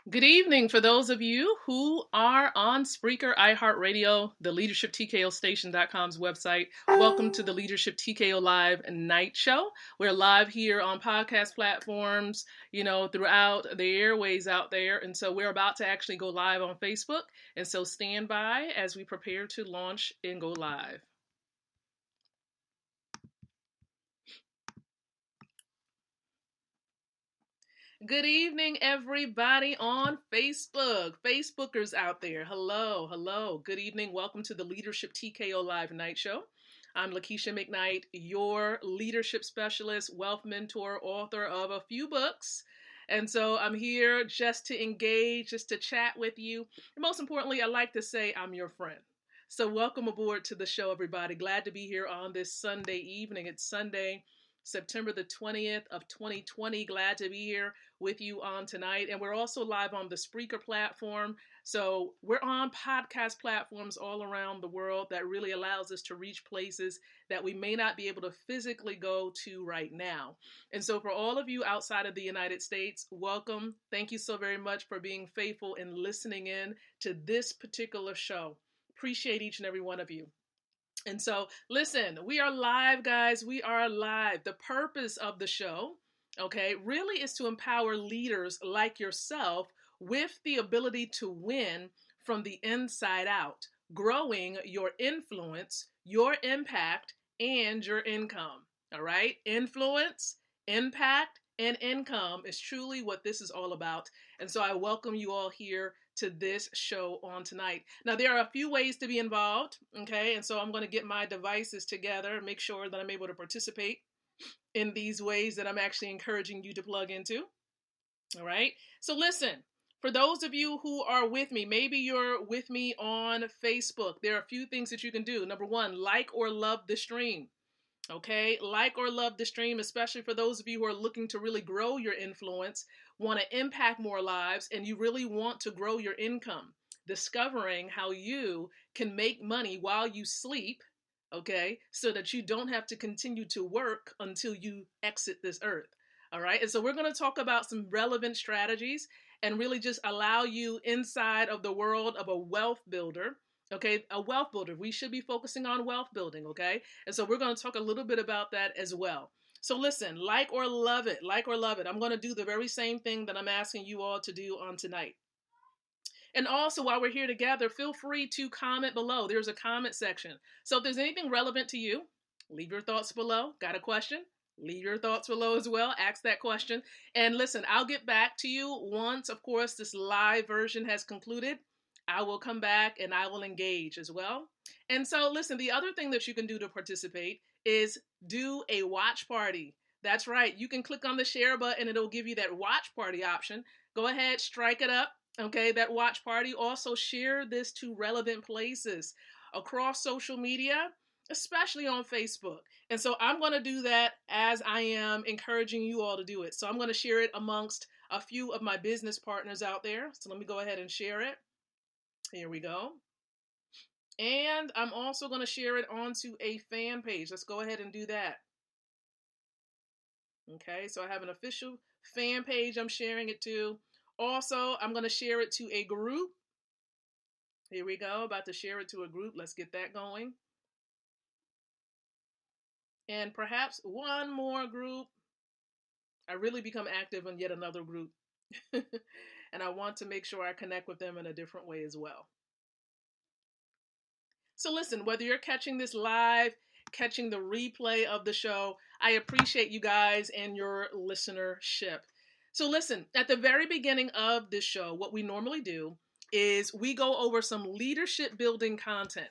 Good evening for those of you who are on Spreaker, iHeartRadio, the leadershiptko.com's website. Welcome to the Leadership TKO Live Night Show. We're live here on podcast platforms, throughout the airways out there. And so we're about to actually go live on Facebook. And so stand by as we prepare to launch and go live. Good evening, everybody on Facebook. Facebookers out there. Hello, hello. Good evening. Welcome to the Leadership TKO Live Night Show. I'm lakeisha-mcknight, your leadership specialist, wealth mentor, author of a few books. And so I'm here just to engage, just to chat with you. And most importantly, I like to say I'm your friend. So welcome aboard to the show, everybody. Glad to be here on this Sunday evening. It's Sunday, September the 20th of 2020. Glad to be here with you on tonight. And we're also live on the Spreaker platform. So we're on podcast platforms all around the world that really allows us to reach places that we may not be able to physically go to right now. And so for all of you outside of the United States, welcome. Thank you so very much for being faithful and listening in to this particular show. Appreciate each and every one of you. And so, listen, we are live, guys. We are live. The purpose of the show, really is to empower leaders like yourself with the ability to win from the inside out, growing your influence, your impact, and your income. All right? Influence, impact, and income is truly what this is all about. And so I welcome you all here to this show on tonight. Now, there are a few ways to be involved, and so I'm going to get my devices together and make sure that I'm able to participate in these ways that I'm actually encouraging you to plug into. All right. So listen, for those of you who are with me, maybe you're with me on Facebook, there are a few things that you can do. Number one, like or love the stream. Okay, like or love the stream, especially for those of you who are looking to really grow your influence, want to impact more lives, and you really want to grow your income, discovering how you can make money while you sleep, so that you don't have to continue to work until you exit this earth. All right, and so we're going to talk about some relevant strategies and really just allow you inside of the world of a wealth builder. Okay, a wealth builder. We should be focusing on wealth building, okay? And so we're going to talk a little bit about that as well. So listen, like or love it, like or love it. I'm going to do the very same thing that I'm asking you all to do on tonight. And also, while we're here together, feel free to comment below. There's a comment section. So if there's anything relevant to you, leave your thoughts below. Got a question? Leave your thoughts below as well. Ask that question. And listen, I'll get back to you once, of course, this live version has concluded. I will come back and I will engage as well. And so listen, the other thing that you can do to participate is do a watch party. That's right. You can click on the share button. It'll give you that watch party option. Go ahead, strike it up. Okay, that watch party. Also share this to relevant places across social media, especially on Facebook. And so I'm going to do that as I am encouraging you all to do it. So I'm going to share it amongst a few of my business partners out there. So let me go ahead and share it. Here we go. And I'm also going to share it onto a fan page. Let's go ahead and do that. Okay, so I have an official fan page I'm sharing it to. Also, I'm going to share it to a group. Here we go. About to share it to a group. Let's get that going. And perhaps one more group. I really become active in yet another group. And I want to make sure I connect with them in a different way as well. So listen, whether you're catching this live, catching the replay of the show, I appreciate you guys and your listenership. So listen, at the very beginning of this show, what we normally do is we go over some leadership building content.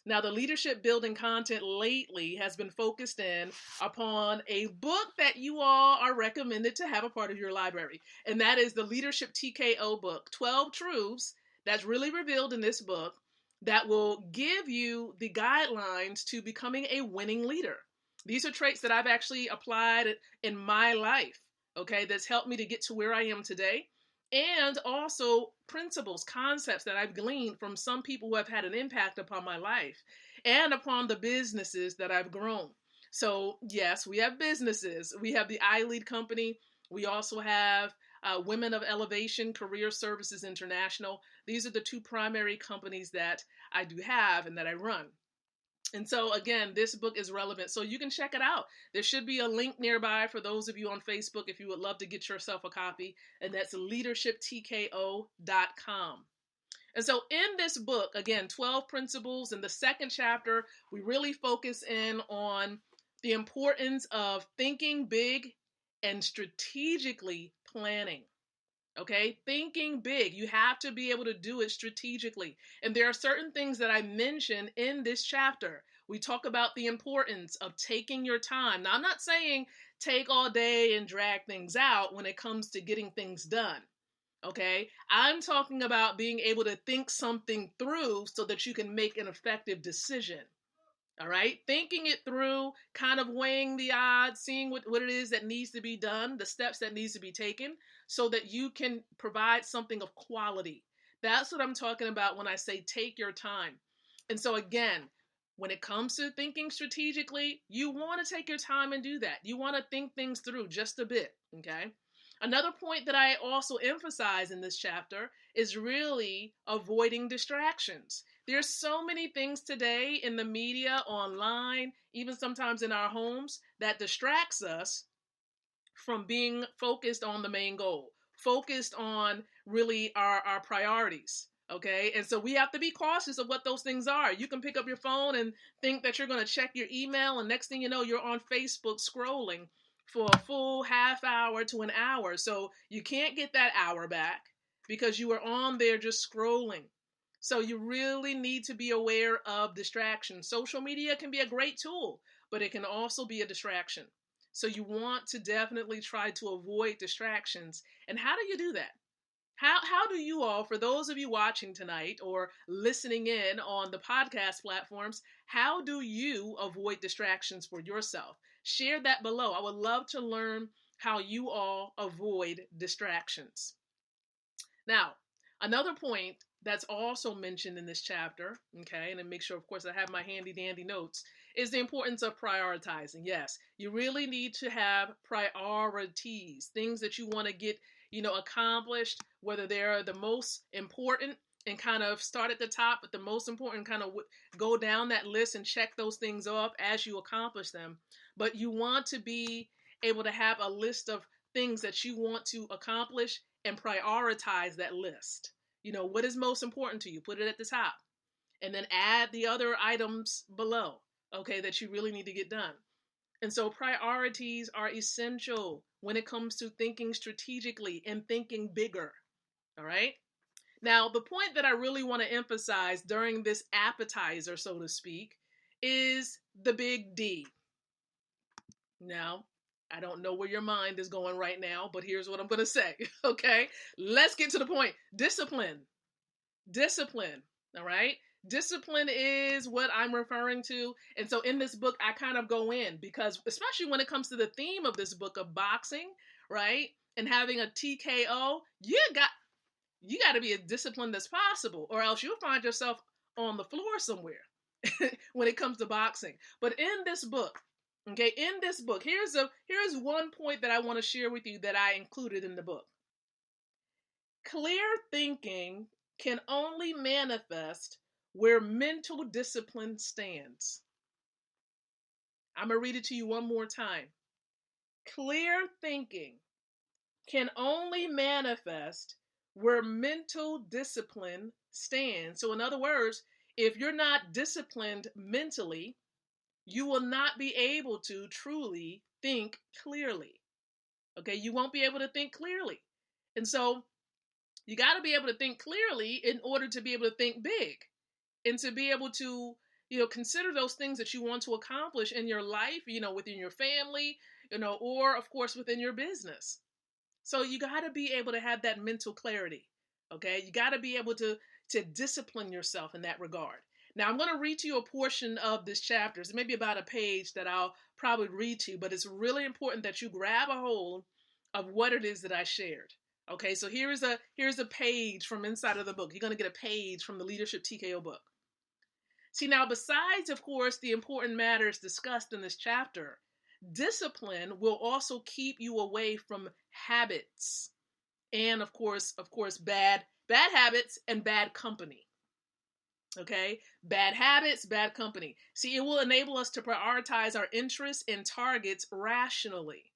Now, the leadership building content lately has been focused in upon a book that you all are recommended to have a part of your library. And that is the Leadership TKO book, 12 Truths that's really revealed in this book that will give you the guidelines to becoming a winning leader. These are traits that I've actually applied in my life, that's helped me to get to where I am today. And also principles, concepts that I've gleaned from some people who have had an impact upon my life and upon the businesses that I've grown. So yes, we have businesses. We have the iLead company. We also have Women of Elevation Career Services International. These are the two primary companies that I do have and that I run. And so, again, this book is relevant. So you can check it out. There should be a link nearby for those of you on Facebook if you would love to get yourself a copy. And that's leadershiptko.com. And so in this book, again, 12 principles. In the second chapter, we really focus in on the importance of thinking big and strategically planning. Okay, thinking big. You have to be able to do it strategically. And there are certain things that I mention in this chapter. We talk about the importance of taking your time. Now, I'm not saying take all day and drag things out when it comes to getting things done. Okay, I'm talking about being able to think something through so that you can make an effective decision. All right, thinking it through, kind of weighing the odds, seeing what it is that needs to be done, the steps that needs to be taken so that you can provide something of quality. That's what I'm talking about when I say take your time. And so again, when it comes to thinking strategically, you want to take your time and do that. You want to think things through just a bit, okay? Another point that I also emphasize in this chapter is really avoiding distractions. There's so many things today in the media, online, even sometimes in our homes that distracts us from being focused on the main goal, focused on really our priorities. Okay. And so we have to be cautious of what those things are. You can pick up your phone and think that you're going to check your email. And next thing you know, you're on Facebook scrolling for a full half hour to an hour. So you can't get that hour back because you were on there just scrolling. So you really need to be aware of distractions. Social media can be a great tool, but it can also be a distraction. So you want to definitely try to avoid distractions. And how do you do that? How do you all, for those of you watching tonight or listening in on the podcast platforms, how do you avoid distractions for yourself? Share that below. I would love to learn how you all avoid distractions. Now, another point that's also mentioned in this chapter, okay, and then make sure, of course, I have my handy dandy notes, is the importance of prioritizing. Yes, you really need to have priorities, things that you want to get, accomplished, whether they're the most important and kind of start at the top, but the most important kind of go down that list and check those things off as you accomplish them. But you want to be able to have a list of things that you want to accomplish and prioritize that list. What is most important to you? Put it at the top and then add the other items below, okay, that you really need to get done. And so priorities are essential when it comes to thinking strategically and thinking bigger. All right. Now, the point that I really want to emphasize during this appetizer, so to speak, is the big D. Now, I don't know where your mind is going right now, but here's what I'm going to say. Okay. Let's get to the point. Discipline. All right. Discipline is what I'm referring to. And so in this book, I kind of go in because especially when it comes to the theme of this book of boxing, right? And having a TKO, you got to be as disciplined as possible or else you'll find yourself on the floor somewhere when it comes to boxing. But in this book, here's one point that I want to share with you that I included in the book. Clear thinking can only manifest where mental discipline stands. I'm going to read it to you one more time. Clear thinking can only manifest where mental discipline stands. So in other words, if you're not disciplined mentally, you will not be able to truly think clearly. Okay, you won't be able to think clearly. And so you got to be able to think clearly in order to be able to think big and to be able to, consider those things that you want to accomplish in your life, within your family, or of course within your business. So you got to be able to have that mental clarity. Okay, you got to be able to discipline yourself in that regard. Now, I'm going to read to you a portion of this chapter. It's maybe about a page that I'll probably read to you, but it's really important that you grab a hold of what it is that I shared. Okay, so here's a page from inside of the book. You're going to get a page from the Leadership TKO book. See, now, besides, of course, the important matters discussed in this chapter, discipline will also keep you away from habits. and of course, bad habits and bad company. Okay, bad habits, bad company. See, it will enable us to prioritize our interests and targets rationally.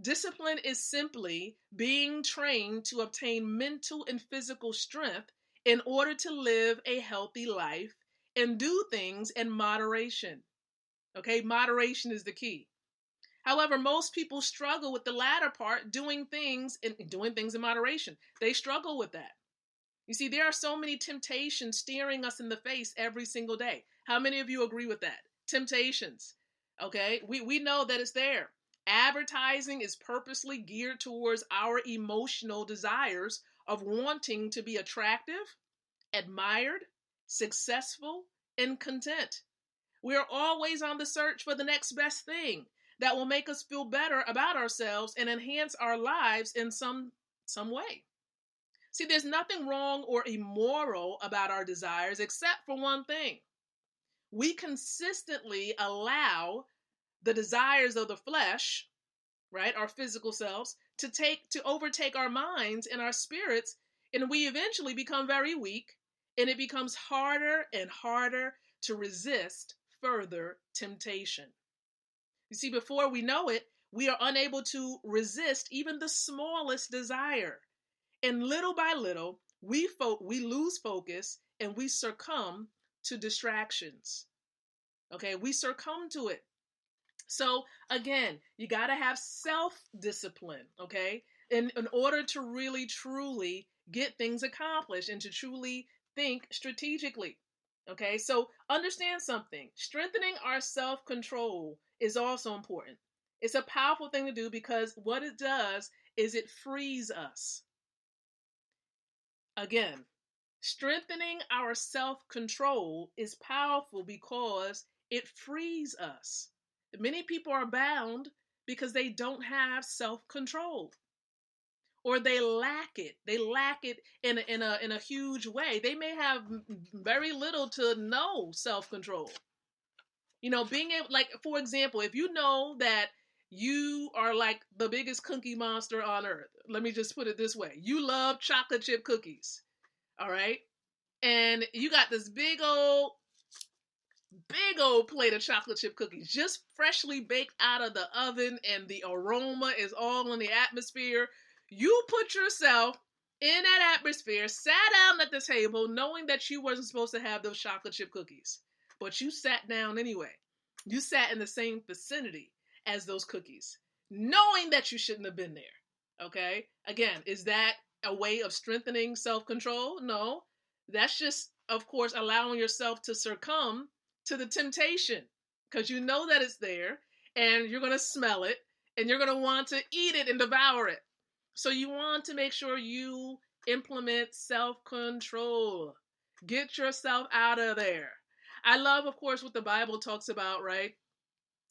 Discipline is simply being trained to obtain mental and physical strength in order to live a healthy life and do things in moderation. Okay, moderation is the key. However, most people struggle with the latter part, doing things in moderation. They struggle with that. You see, there are so many temptations staring us in the face every single day. How many of you agree with that? Temptations. Okay, we know that it's there. Advertising is purposely geared towards our emotional desires of wanting to be attractive, admired, successful, and content. We are always on the search for the next best thing that will make us feel better about ourselves and enhance our lives in some way. See, there's nothing wrong or immoral about our desires except for one thing. We consistently allow the desires of the flesh, right, our physical selves, to overtake our minds and our spirits, and we eventually become very weak, and it becomes harder and harder to resist further temptation. You see, before we know it, we are unable to resist even the smallest desire. And little by little, we lose focus and we succumb to distractions. Okay, we succumb to it. So again, you got to have self-discipline, okay, in order to really, truly get things accomplished and to truly think strategically. Okay, so understand something. Strengthening our self-control is also important. It's a powerful thing to do because what it does is it frees us. Again, strengthening our self-control is powerful because it frees us. Many people are bound because they don't have self-control, or they lack it. They lack it in a huge way. They may have very little to no self-control. You know, being able, like, for example, if you know that you are like the biggest cookie monster on earth, let me just put it this way. You love chocolate chip cookies, all right? And you got this big old plate of chocolate chip cookies, just freshly baked out of the oven, and the aroma is all in the atmosphere. You put yourself in that atmosphere, sat down at the table, knowing that you wasn't supposed to have those chocolate chip cookies, but you sat down anyway. You sat in the same vicinity as those cookies, knowing that you shouldn't have been there. Okay? Again, is that a way of strengthening self-control? No. That's just, of course, allowing yourself to succumb to the temptation, because you know that it's there and you're going to smell it and you're going to want to eat it and devour it. So you want to make sure you implement self-control. Get yourself out of there. I love, of course, what the Bible talks about, right?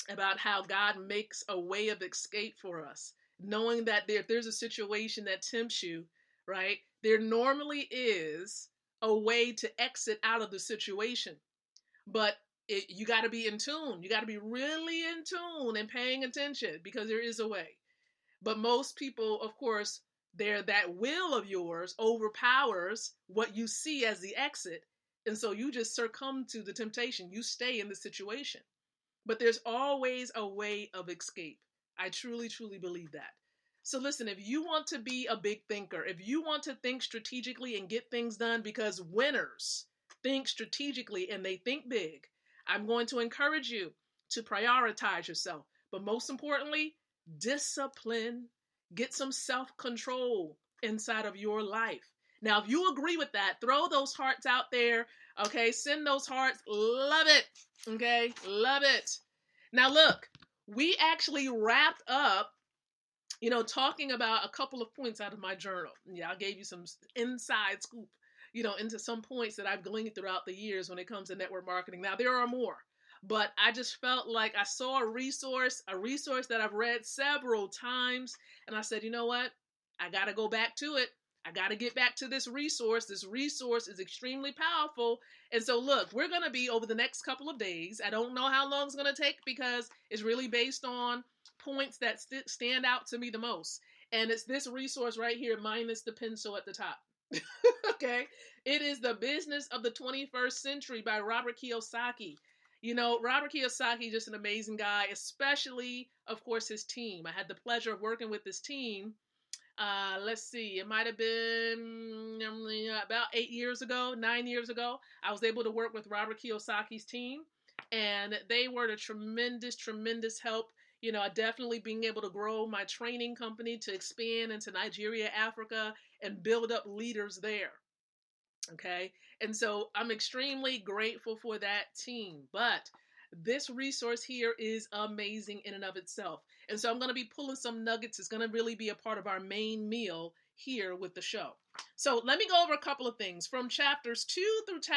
About how God makes a way of escape for us, knowing that if there's a situation that tempts you, right, there normally is a way to exit out of the situation. But you got to be in tune. You got to be really in tune and paying attention, because there is a way. But most people, of course, that will of yours overpowers what you see as the exit. And so you just succumb to the temptation. You stay in the situation. But there's always a way of escape. I truly, truly believe that. So listen, if you want to be a big thinker, if you want to think strategically and get things done, because winners think strategically and they think big, I'm going to encourage you to prioritize yourself. But most importantly, discipline. Get some self-control inside of your life. Now, if you agree with that, throw those hearts out there. Okay, send those hearts. Love it. Okay, love it. Now, look, we actually wrapped up, talking about a couple of points out of my journal. Yeah, I gave you some inside scoop, into some points that I've gleaned throughout the years when it comes to network marketing. Now, there are more, but I just felt like I saw a resource that I've read several times, and I said, you know what? I got to go back to it. I got to get back to this resource. This resource is extremely powerful. And so, look, we're going to be over the next couple of days. I don't know how long it's going to take, because it's really based on points that stand out to me the most. And it's this resource right here, minus the pencil at the top. Okay. It is The Business of the 21st Century by Robert Kiyosaki. You know, Robert Kiyosaki is just an amazing guy, especially, of course, his team. I had the pleasure of working with this team. Let's see, it might have been about 8 years ago, 9 years ago. I was able to work with Robert Kiyosaki's team, and they were a tremendous, tremendous help. You know, definitely being able to grow my training company to expand into Nigeria, Africa, and build up leaders there. Okay. And so I'm extremely grateful for that team. But this resource here is amazing in and of itself. And so I'm going to be pulling some nuggets. It's going to really be a part of our main meal here with the show. So let me go over a couple of things from chapters 2 through 2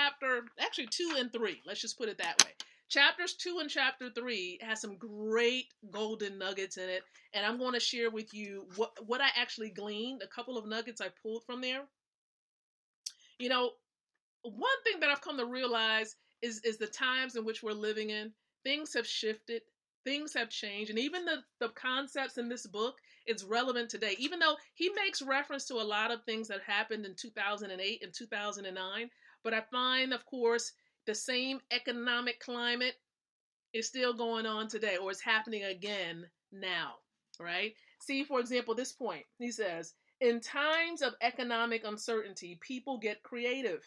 and 3. Let's just put it that way. Chapters 2 and chapter 3 has some great golden nuggets in it. And I'm going to share with you what I actually gleaned, a couple of nuggets I pulled from there. You know, one thing that I've come to realize is the times in which we're living in. Things have shifted. Things have changed. And even the concepts in this book is relevant today. Even though he makes reference to a lot of things that happened in 2008 and 2009. But I find, of course, the same economic climate is still going on today, or is happening again now, right? See, for example, this point. He says, in times of economic uncertainty, people get creative.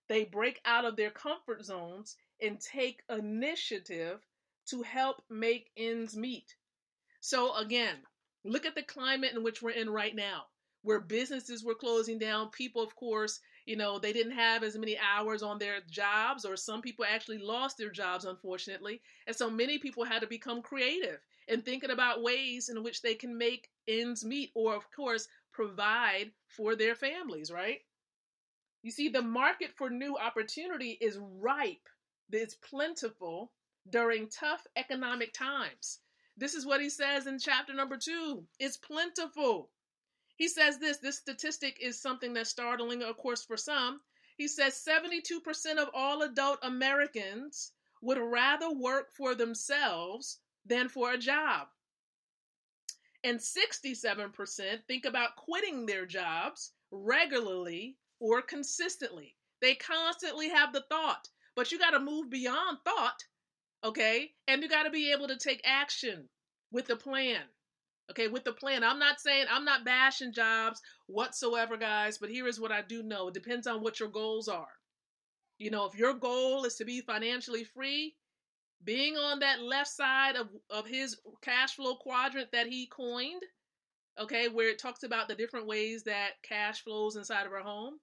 They break out of their comfort zones and take initiative to help make ends meet. So again, look at the climate in which we're in right now, where businesses were closing down. People, of course, you know, they didn't have as many hours on their jobs, or some people actually lost their jobs, unfortunately. And so many people had to become creative and thinking about ways in which they can make ends meet, or of course, provide for their families, right? You see, the market for new opportunity is ripe. It's plentiful during tough economic times. This is what he says in chapter number 2. It's plentiful. He says this statistic is something that's startling, of course, for some. He says 72% of all adult Americans would rather work for themselves than for a job. And 67% think about quitting their jobs regularly or consistently. They constantly have the thought, but you got to move beyond thought, okay? And you got to be able to take action with the plan, okay? With the plan. I'm not bashing jobs whatsoever, guys, but here is what I do know. It depends on what your goals are. You know, if your goal is to be financially free, being on that left side of his cash flow quadrant that he coined, okay, where it talks about the different ways that cash flows inside of our home,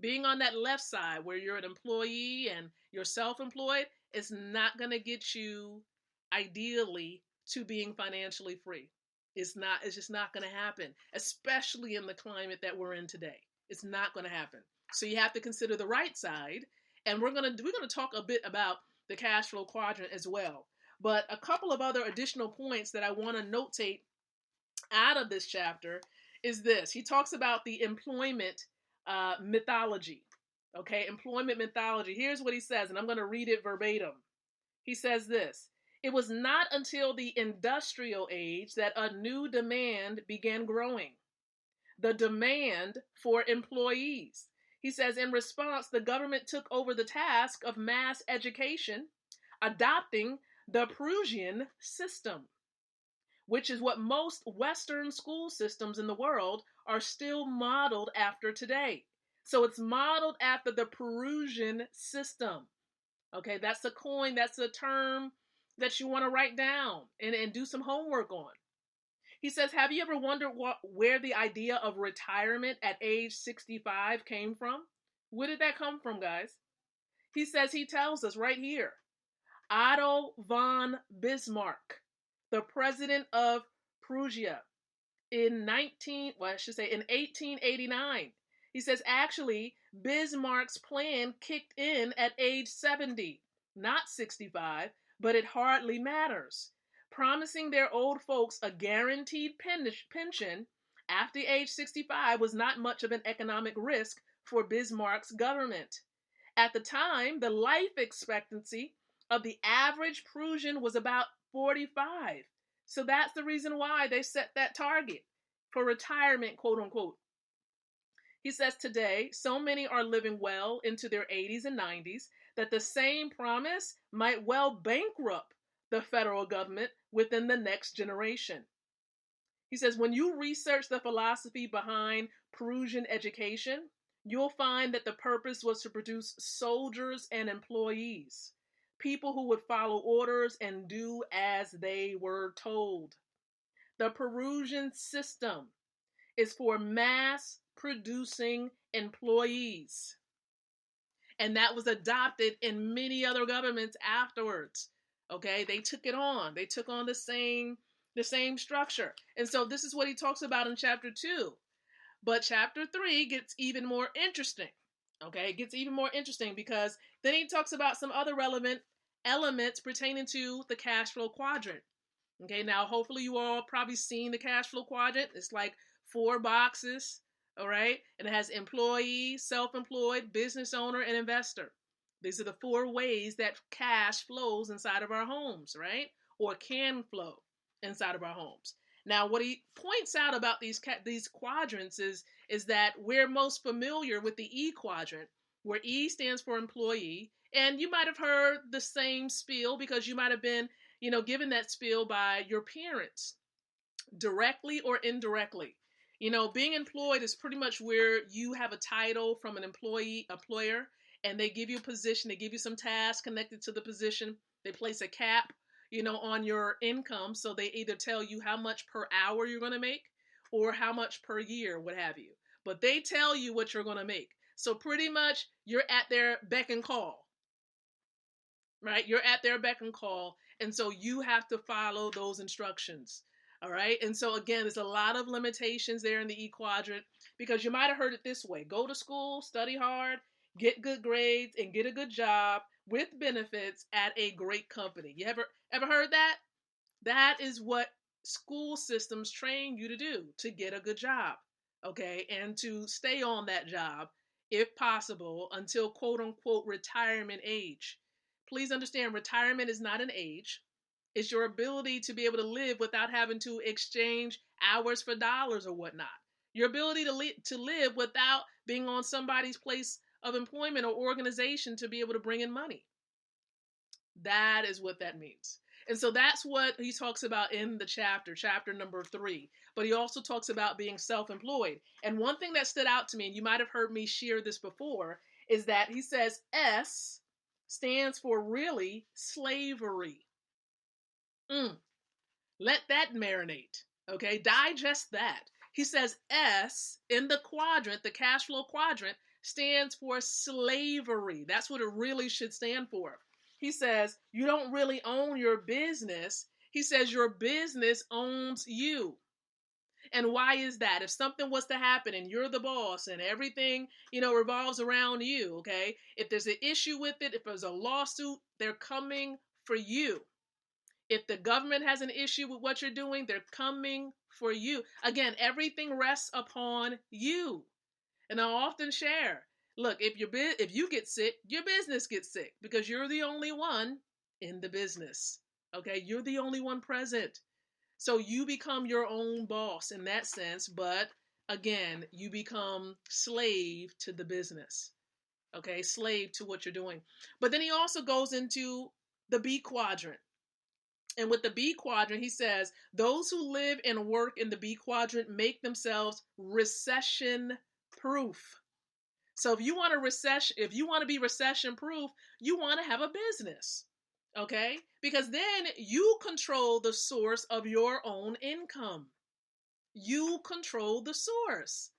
being on that left side where you're an employee and you're self-employed is not going to get you ideally to being financially free. It's just not going to happen, especially in the climate that we're in today. It's not going to happen. So you have to consider the right side, and we're going to talk a bit about the cash flow quadrant as well. But a couple of other additional points that I want to notate out of this chapter is this. He talks about the employment mythology. Okay, employment mythology. Here's what he says, and I'm going to read it verbatim. He says this: it was not until the industrial age that a new demand began growing. The demand for employees. He says, in response, the government took over the task of mass education, adopting the Prussian system, which is what most Western school systems in the world are still modeled after today. So it's modeled after the Prussian system. Okay, that's a coin, that's a term that you want to write down and do some homework on. He says, have you ever wondered where the idea of retirement at age 65 came from? Where did that come from, guys? He says, he tells us right here, Otto von Bismarck, the president of Prussia, in 1889. He says, actually, Bismarck's plan kicked in at age 70, not 65, but it hardly matters. Promising their old folks a guaranteed pension after age 65 was not much of an economic risk for Bismarck's government. At the time, the life expectancy of the average Prussian was about 45. So that's the reason why they set that target for retirement, quote unquote. He says today, so many are living well into their 80s and 90s that the same promise might well bankrupt the federal government within the next generation. He says, when you research the philosophy behind Perusian education, you'll find that the purpose was to produce soldiers and employees, people who would follow orders and do as they were told. The Perusian system is for mass producing employees. And that was adopted in many other governments afterwards. Okay, they took it on. They took on the same structure. And so this is what he talks about in chapter 2. But chapter 3 gets even more interesting. Okay, it gets even more interesting because then he talks about some other relevant elements pertaining to the cash flow quadrant. Okay, now hopefully you all probably seen the cash flow quadrant. It's like 4 boxes, all right? And it has employee, self-employed, business owner, and investor. These are the 4 ways that cash flows inside of our homes, right? Or can flow inside of our homes. Now, what he points out about these quadrants is that we're most familiar with the E quadrant, where E stands for employee. And you might have heard the same spiel because you might have been, given that spiel by your parents, directly or indirectly. Being employed is pretty much where you have a title from an employer, and they give you a position, they give you some tasks connected to the position. They place a cap, on your income. So they either tell you how much per hour you're going to make or how much per year, what have you. But they tell you what you're going to make. So pretty much you're at their beck and call, right? You're at their beck and call. And so you have to follow those instructions. All right. And so again, there's a lot of limitations there in the E quadrant because you might have heard it this way: go to school, study hard, get good grades, and get a good job with benefits at a great company. You ever heard that? That is what school systems train you to do, to get a good job. Okay. And to stay on that job, if possible, until quote unquote retirement age. Please understand, retirement is not an age. It's your ability to be able to live without having to exchange hours for dollars or whatnot. Your ability to live without being on somebody's place of employment or organization to be able to bring in money. That is what that means. And so that's what he talks about in the chapter number 3. But he also talks about being self-employed. And one thing that stood out to me, and you might have heard me share this before, is that he says S stands for really slavery. Let that marinate. Okay, digest that. He says S in the quadrant, the cash flow quadrant, stands for slavery. That's what it really should stand for. He says you don't really own your business. He says your business owns you. And why is that? If something was to happen and you're the boss and everything, revolves around you, okay? If there's an issue with it, if there's a lawsuit, they're coming for you. If the government has an issue with what you're doing, they're coming for you. Again, everything rests upon you. And I'll often share, look, if you get sick, your business gets sick because you're the only one in the business. Okay, you're the only one present. So you become your own boss in that sense, but again, you become slave to the business. Okay, slave to what you're doing. But then he also goes into the B quadrant. And with the B quadrant, he says, those who live and work in the B quadrant make themselves recession proof. So if you want to be recession proof, you want to have a business. Okay? Because then you control the source of your own income. You control the source.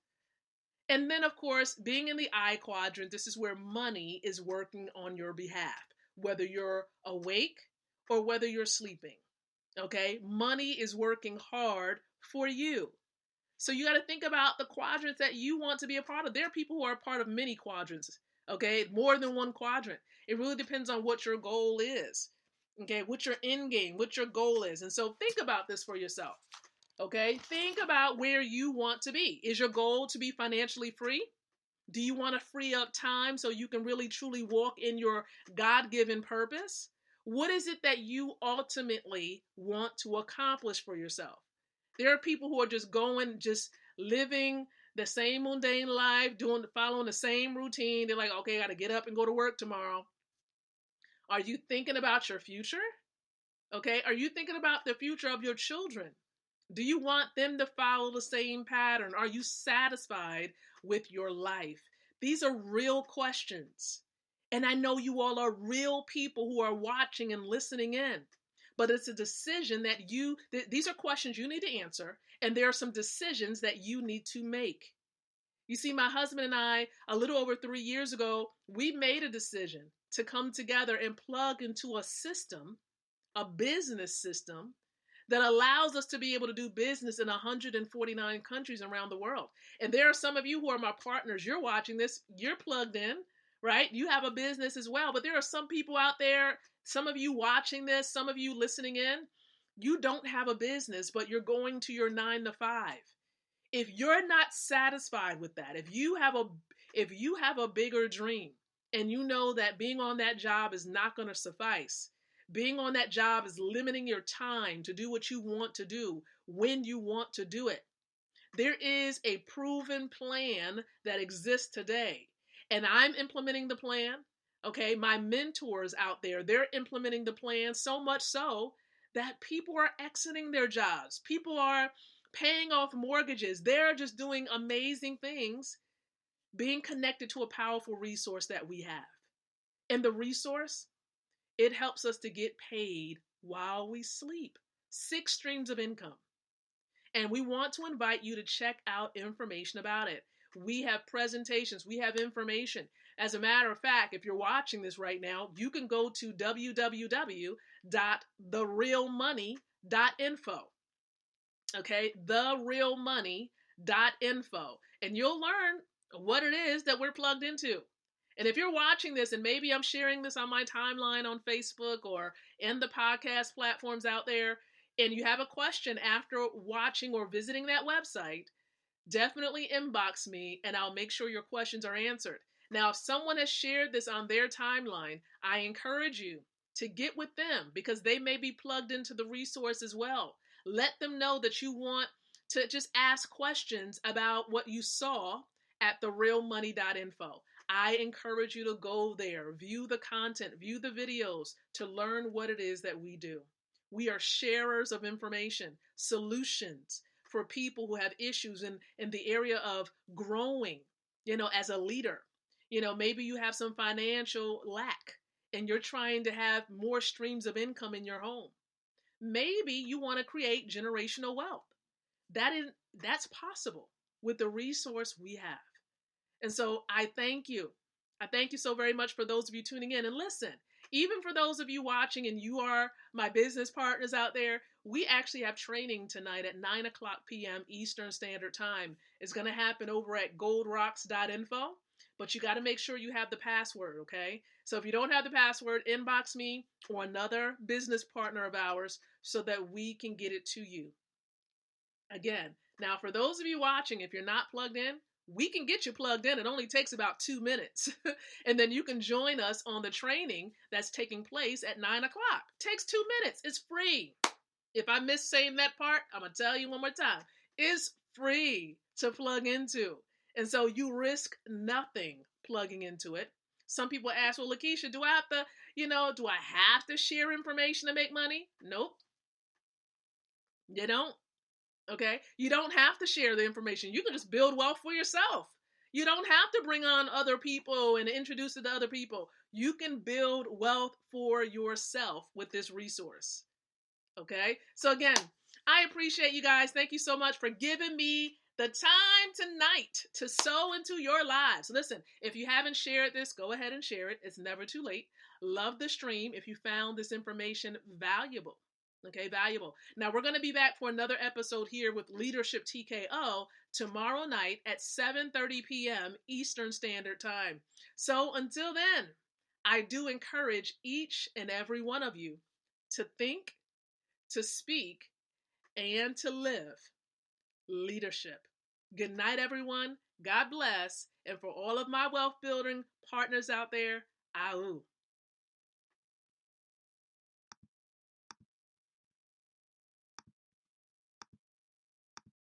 And then, of course, being in the I quadrant, this is where money is working on your behalf, whether you're awake or whether you're sleeping. Okay? Money is working hard for you. So you got to think about the quadrants that you want to be a part of. There are people who are a part of many quadrants, okay? More than one quadrant. It really depends on what your goal is, okay? What your end game, what your goal is. And so think about this for yourself, okay? Think about where you want to be. Is your goal to be financially free? Do you want to free up time so you can really truly walk in your God-given purpose? What is it that you ultimately want to accomplish for yourself? There are people who are just living the same mundane life, following the same routine. They're like, okay, I got to get up and go to work tomorrow. Are you thinking about your future? Okay. Are you thinking about the future of your children? Do you want them to follow the same pattern? Are you satisfied with your life? These are real questions. And I know you all are real people who are watching and listening in. But it's a decision that these are questions you need to answer. And there are some decisions that you need to make. You see, my husband and I, a little over 3 years ago, we made a decision to come together and plug into a system, a business system that allows us to be able to do business in 149 countries around the world. And there are some of you who are my partners. You're watching this. You're plugged in, right? You have a business as well. But there are some people out there, some of you watching this, some of you listening in, you don't have a business, but you're going to your 9 to 5. If you're not satisfied with that, if you have a bigger dream and you know that being on that job is not going to suffice, being on that job is limiting your time to do what you want to do when you want to do it. There is a proven plan that exists today, and I'm implementing the plan. Okay, my mentors out there, they're implementing the plan, so much so that people are exiting their jobs. People are paying off mortgages. They're just doing amazing things, being connected to a powerful resource that we have. And the resource, it helps us to get paid while we sleep. 6 streams of income. And we want to invite you to check out information about it. We have presentations. We have information. As a matter of fact, if you're watching this right now, you can go to www.therealmoney.info. Okay, therealmoney.info. And you'll learn what it is that we're plugged into. And if you're watching this, and maybe I'm sharing this on my timeline on Facebook or in the podcast platforms out there, and you have a question after watching or visiting that website, definitely inbox me and I'll make sure your questions are answered. Now, if someone has shared this on their timeline, I encourage you to get with them because they may be plugged into the resource as well. Let them know that you want to just ask questions about what you saw at therealmoney.info. I encourage you to go there, view the content, view the videos to learn what it is that we do. We are sharers of information, solutions for people who have issues in the area of growing, as a leader. Maybe you have some financial lack and you're trying to have more streams of income in your home. Maybe you want to create generational wealth. That's possible with the resource we have. And so I thank you. I thank you so very much for those of you tuning in. And listen, even for those of you watching and you are my business partners out there, we actually have training tonight at 9 o'clock p.m. Eastern Standard Time. It's going to happen over at goldrocks.info, but you got to make sure you have the password, okay? So if you don't have the password, inbox me or another business partner of ours so that we can get it to you. Again, now for those of you watching, if you're not plugged in, we can get you plugged in. It only takes about 2 minutes. And then you can join us on the training that's taking place at 9 o'clock. Takes 2 minutes. It's free. If I miss saying that part, I'm going to tell you one more time. It's free to plug into. And so you risk nothing plugging into it. Some people ask, well, Lakeisha, do I have to share information to make money? Nope. You don't. Okay? You don't have to share the information. You can just build wealth for yourself. You don't have to bring on other people and introduce it to other people. You can build wealth for yourself with this resource. Okay? So again, I appreciate you guys. Thank you so much for giving me the time tonight to sow into your lives. Listen, if you haven't shared this, go ahead and share it. It's never too late. Love the stream if you found this information valuable. Okay, valuable. Now, we're going to be back for another episode here with Leadership TKO tomorrow night at 7:30 p.m. Eastern Standard Time. So until then, I do encourage each and every one of you to think, to speak, and to live leadership. Good night, everyone. God bless. And for all of my wealth building partners out there, Ahu.